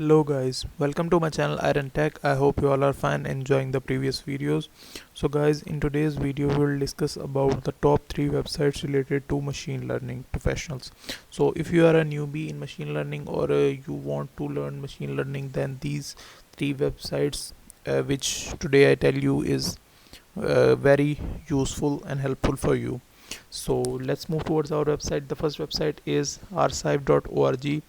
Hello guys, welcome to my channel Iron Tech. I hope you all are fine enjoying the previous videos. So guys, in today's video we'll discuss about the top 3 websites related to machine learning professionals. So if you are a newbie in machine learning or you want to learn machine learning, then these 3 websites which today I tell you is very useful and helpful for you. So let's move towards our website. The first website is archive.org.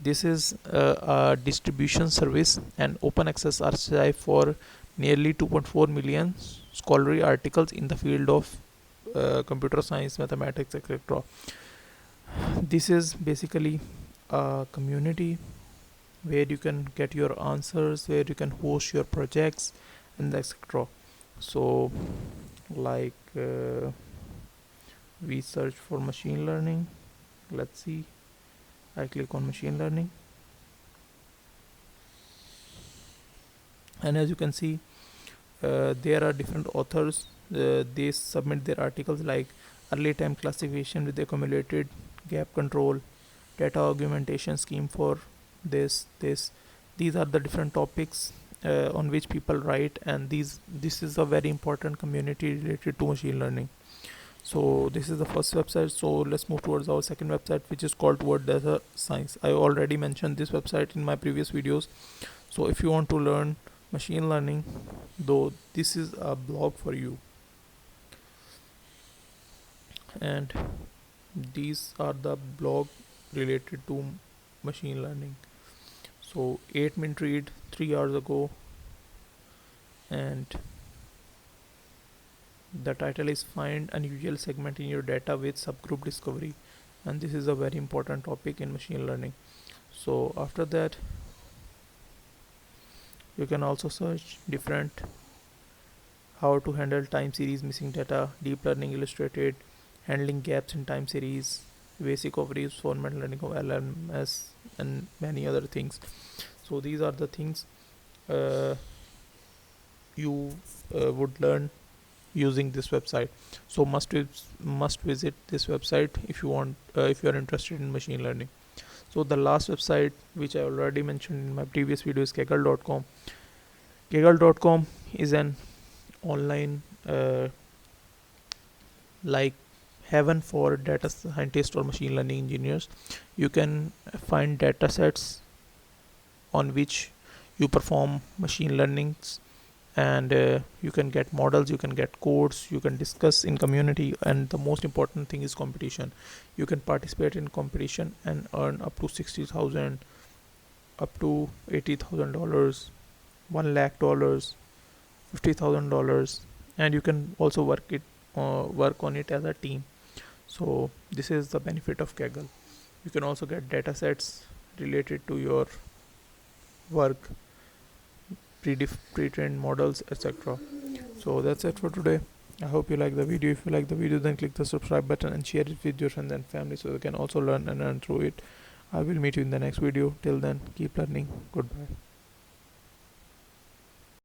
This is a distribution service and open access archive for nearly 2.4 million scholarly articles in the field of computer science, mathematics, etc. This is basically a community where you can get your answers, where you can host your projects, and etc. So, like we search for machine learning. Let's see. I click on machine learning, and as you can see, there are different authors. They submit their articles like early time classification with accumulated gap control, data augmentation scheme for this. These are the different topics on which people write, and this is a very important community related to machine learning. So this is the first website. So let's move towards our second website, which is called Word Data Science. I already mentioned this website in my previous videos. So if you want to learn machine learning, though, this is a blog for you, and these are the blog related to machine learning. So 8-minute read 3 hours ago, and the title is Find Unusual Segment in Your Data with Subgroup Discovery, and this is a very important topic in machine learning. So after that, you can also search different how to handle time series missing data, deep learning illustrated, handling gaps in time series, basic of reinforcement learning of LMS, and many other things. So these are the things you would learn using this website. So must visit this website if you want, if you are interested in machine learning. So the last website, which I already mentioned in my previous video, is kaggle.com. Kaggle.com is an online like heaven for data scientists or machine learning engineers. You can find data sets on which you perform machine learnings, and you can get models, you can get codes, you can discuss in community, and the most important thing is competition. You can participate in competition and earn up to 60,000, up to $80,000, $1 lakh, $50,000, and you can also work on it as a team. So this is the benefit of Kaggle. You can also get data sets related to your work, pre-trained models, etc. So that's it for today. I hope you like the video. If you like the video, then click the subscribe button and share it with your friends and family so they can also learn and earn through it. I will meet you in the next video. Till then, keep learning. Goodbye.